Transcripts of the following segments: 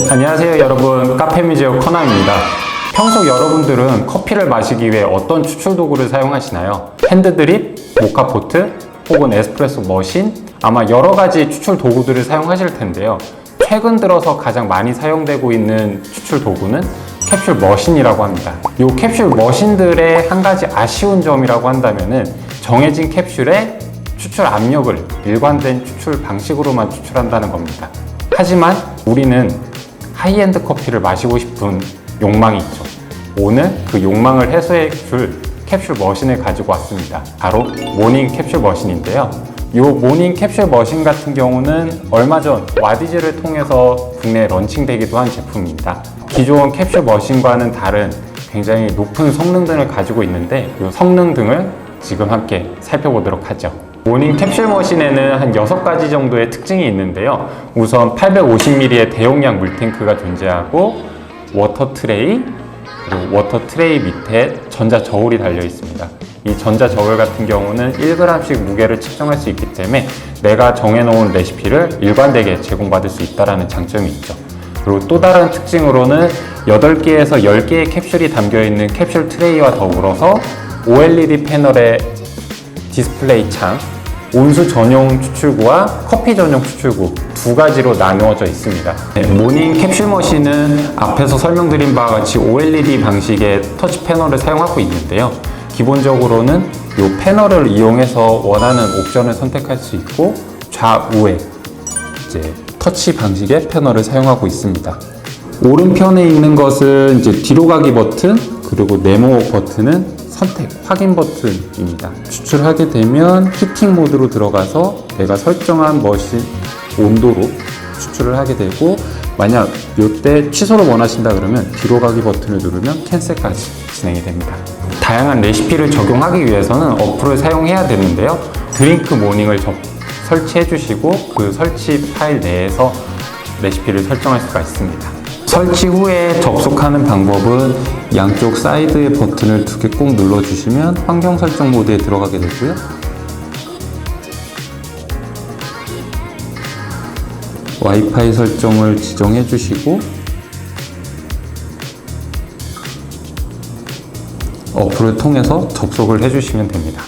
안녕하세요 여러분, 카페뮤지어 커나입니다. 평소 여러분들은 커피를 마시기 위해 어떤 추출 도구를 사용하시나요? 핸드드립, 모카포트, 혹은 에스프레소 머신, 아마 여러가지 추출 도구들을 사용하실 텐데요. 최근 들어서 가장 많이 사용되고 있는 추출 도구는 캡슐 머신이라고 합니다. 이 캡슐 머신들의 한 가지 아쉬운 점이라고 한다면은 정해진 캡슐에 추출 압력을 일관된 추출 방식으로만 추출한다는 겁니다. 하지만 우리는 하이엔드 커피를 마시고 싶은 욕망이 있죠. 오늘 그 욕망을 해소해 줄 캡슐 머신을 가지고 왔습니다. 바로 모닝 캡슐 머신인데요. 이 모닝 캡슐 머신 같은 경우는 얼마 전 와디즈를 통해서 국내에 런칭되기도 한 제품입니다. 기존 캡슐 머신과는 다른 굉장히 높은 성능 등을 가지고 있는데 이 성능 등을 지금 함께 살펴보도록 하죠. 모닝 캡슐 머신에는 한 6가지 정도의 특징이 있는데요. 우선 850ml의 대용량 물탱크가 존재하고 워터 트레이, 그리고 워터 트레이 밑에 전자 저울이 달려 있습니다. 이 전자 저울 같은 경우는 1g씩 무게를 측정할 수 있기 때문에 내가 정해놓은 레시피를 일관되게 제공받을 수 있다는 장점이 있죠. 그리고 또 다른 특징으로는 8개에서 10개의 캡슐이 담겨있는 캡슐 트레이와 더불어서 OLED 패널의 디스플레이 창, 온수 전용 추출구와 커피 전용 추출구 두 가지로 나누어져 있습니다. 모닝 캡슐 머신은 앞에서 설명드린 바와 같이 OLED 방식의 터치 패널을 사용하고 있는데요. 기본적으로는 이 패널을 이용해서 원하는 옵션을 선택할 수 있고 좌우에 이제 터치 방식의 패널을 사용하고 있습니다. 오른편에 있는 것은 이제 뒤로 가기 버튼, 그리고 네모 버튼은 선택, 확인 버튼입니다. 추출하게 되면 히팅 모드로 들어가서 내가 설정한 머신 온도로 추출을 하게 되고, 만약 이때 취소를 원하신다 그러면 뒤로 가기 버튼을 누르면 캔슬까지 진행이 됩니다. 다양한 레시피를 적용하기 위해서는 어플을 사용해야 되는데요. 드링크 모닝을 설치해 주시고 그 설치 파일 내에서 레시피를 설정할 수가 있습니다. 설치 후에 접속하는 방법은 양쪽 사이드의 버튼을 2개 꼭 눌러주시면 환경 설정 모드에 들어가게 되고요. 와이파이 설정을 지정해 주시고 어플을 통해서 접속을 해 주시면 됩니다.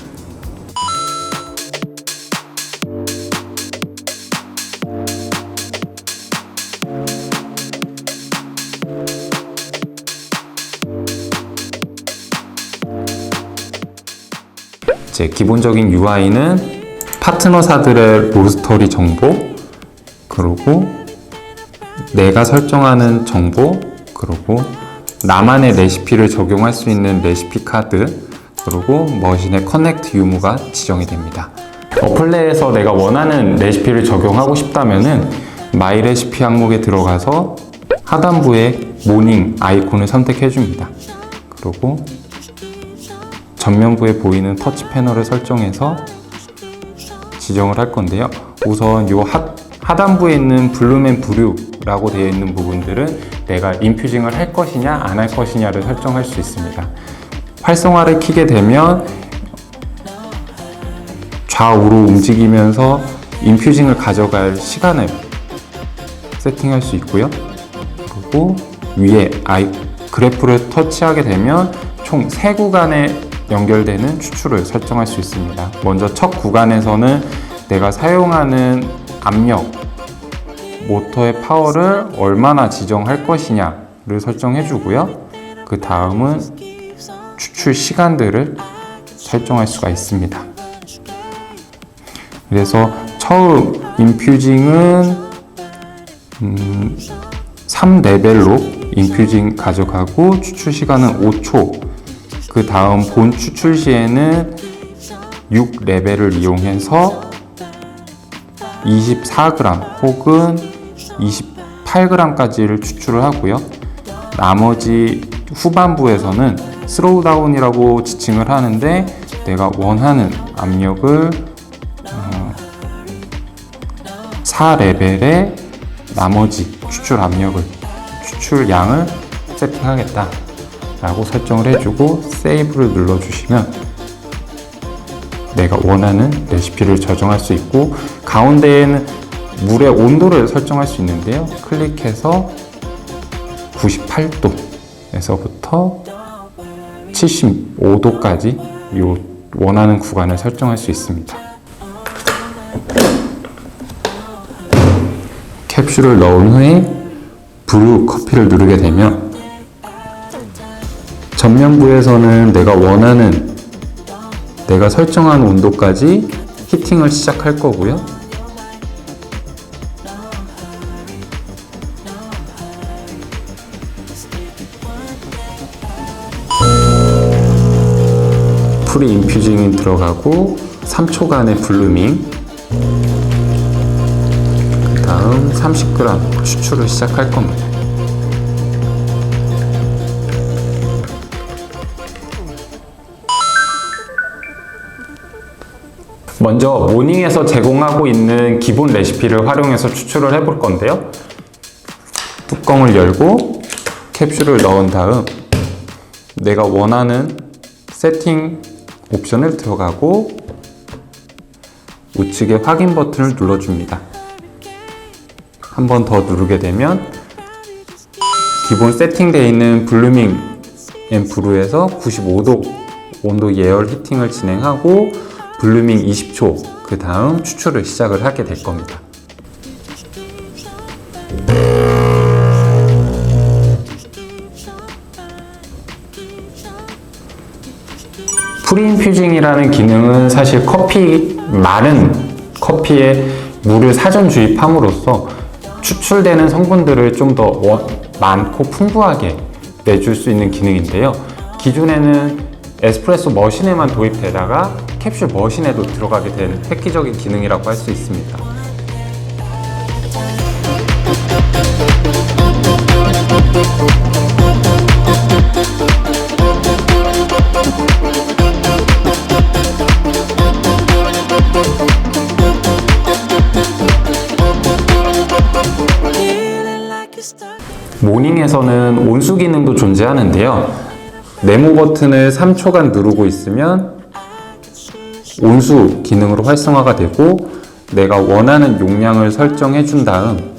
제 기본적인 UI는 파트너사들의 로스터리 정보, 그리고 내가 설정하는 정보, 그리고 나만의 레시피를 적용할 수 있는 레시피 카드, 그리고 머신의 커넥트 유무가 지정이 됩니다. 어플 내에서 내가 원하는 레시피를 적용하고 싶다면은 마이 레시피 항목에 들어가서 하단부에 모닝 아이콘을 선택해 줍니다. 그리고 전면부에 보이는 터치 패널을 설정해서 지정을 할 건데요. 우선 이 하단부에 있는 블룸 앤 브류라고 되어 있는 부분들은 내가 인퓨징을 할 것이냐 안 할 것이냐를 설정할 수 있습니다. 활성화를 켜게 되면 좌우로 움직이면서 인퓨징을 가져갈 시간을 세팅할 수 있고요. 그리고 위에 그래프를 터치하게 되면 총 3구간의 연결되는 추출을 설정할 수 있습니다. 먼저 첫 구간에서는 내가 사용하는 압력, 모터의 파워를 얼마나 지정할 것이냐를 설정해 주고요. 그 다음은 추출 시간들을 설정할 수가 있습니다. 그래서 처음 인퓨징은 3레벨로 인퓨징 가져가고 추출 시간은 5초, 그 다음 본 추출 시에는 6레벨을 이용해서 24g 혹은 28g까지를 추출을 하고요. 나머지 후반부에서는 스로우 다운이라고 지칭을 하는데 내가 원하는 압력을 4레벨의 나머지 추출량을 세팅하겠다 라고 설정을 해주고 세이브를 눌러주시면 내가 원하는 레시피를 저장할 수 있고, 가운데에는 물의 온도를 설정할 수 있는데요. 클릭해서 98도에서부터 75도까지 이 원하는 구간을 설정할 수 있습니다. 캡슐을 넣은 후에 브루 커피를 누르게 되면 전면부에서는 내가 설정한 온도까지 히팅을 시작할 거고요. 프리 인퓨징이 들어가고 3초간의 블루밍, 그 다음 30g 추출을 시작할 겁니다. 먼저 모닝에서 제공하고 있는 기본 레시피를 활용해서 추출을 해볼 건데요. 뚜껑을 열고 캡슐을 넣은 다음 내가 원하는 세팅 옵션을 들어가고 우측에 확인 버튼을 눌러줍니다. 한 번 더 누르게 되면 기본 세팅되어 있는 블루밍 앤 브루에서 95도 온도 예열 히팅을 진행하고 블루밍 20초, 그 다음 추출을 시작을 하게 될 겁니다. 프리인퓨징이라는 기능은 사실 마른 커피에 물을 사전 주입함으로써 추출되는 성분들을 좀 더 많고 풍부하게 내줄 수 있는 기능인데요. 기존에는 에스프레소 머신에만 도입되다가 캡슐 머신에도 들어가게 된 획기적인 기능이라고 할 수 있습니다. 모닝에서는 온수 기능도 존재하는데요. 네모 버튼을 3초간 누르고 있으면 온수 기능으로 활성화가 되고 내가 원하는 용량을 설정해 준 다음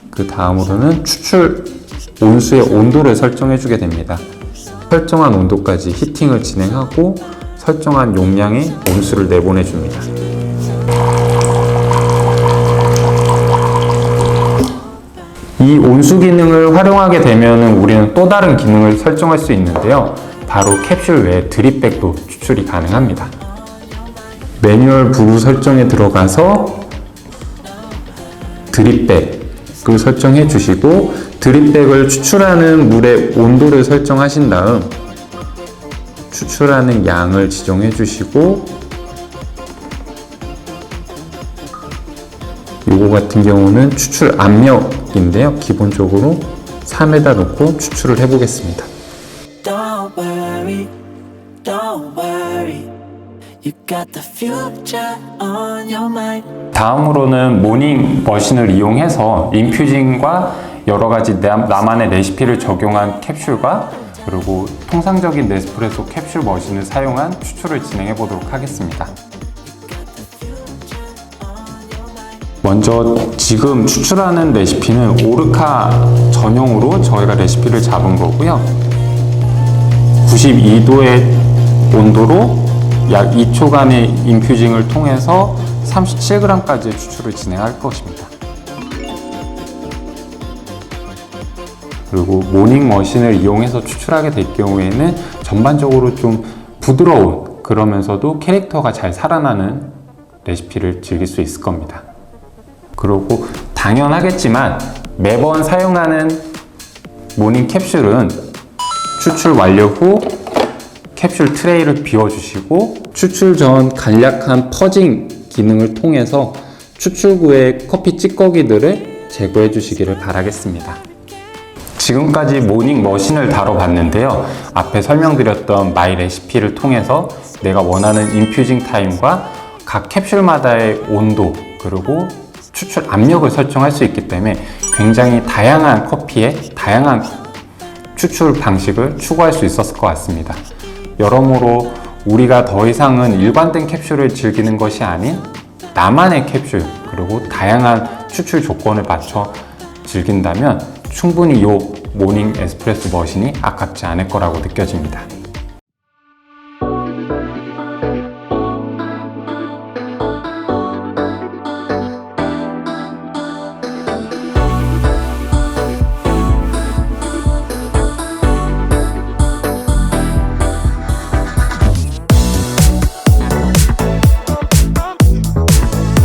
그 다음으로는 추출 온수의 온도를 설정해 주게 됩니다. 설정한 온도까지 히팅을 진행하고 설정한 용량의 온수를 내보내 줍니다. 이 온수 기능을 활용하게 되면 우리는 또 다른 기능을 설정할 수 있는데요. 바로 캡슐 외에 드립백도 추출이 가능합니다. 매뉴얼 브루 설정에 들어가서 드립백을 설정해 주시고 드립백을 추출하는 물의 온도를 설정하신 다음 추출하는 양을 지정해 주시고 요거 같은 경우는 추출 압력인데요. 기본적으로 3에다 놓고 추출을 해보겠습니다. Don't worry, don't worry. You got the future on your mind. 다음으로는 모닝 머신을 이용해서 인퓨징과 여러가지 나만의 레시피를 적용한 캡슐과 그리고 통상적인 네스프레소 캡슐 머신을 사용한 추출을 진행해 보도록 하겠습니다. 먼저 지금 추출하는 레시피는 오르카 전용으로 저희가 레시피를 잡은 거고요. 92도의 온도로 약 2초간의 인퓨징을 통해서 37g까지의 추출을 진행할 것입니다. 그리고 모닝 머신을 이용해서 추출하게 될 경우에는 전반적으로 좀 부드러운 그러면서도 캐릭터가 잘 살아나는 레시피를 즐길 수 있을 겁니다. 그리고 당연하겠지만 매번 사용하는 모닝 캡슐은 추출 완료 후 캡슐 트레이를 비워주시고 추출 전 간략한 퍼징 기능을 통해서 추출구의 커피 찌꺼기들을 제거해 주시기를 바라겠습니다. 지금까지 모닝 머신을 다뤄봤는데요. 앞에 설명드렸던 마이 레시피를 통해서 내가 원하는 인퓨징 타임과 각 캡슐마다의 온도 그리고 추출 압력을 설정할 수 있기 때문에 굉장히 다양한 커피에 다양한 추출 방식을 추구할 수 있었을 것 같습니다. 여러모로 우리가 더 이상은 일관된 캡슐을 즐기는 것이 아닌 나만의 캡슐 그리고 다양한 추출 조건을 맞춰 즐긴다면 충분히 요 모닝 에스프레소 머신이 아깝지 않을 거라고 느껴집니다.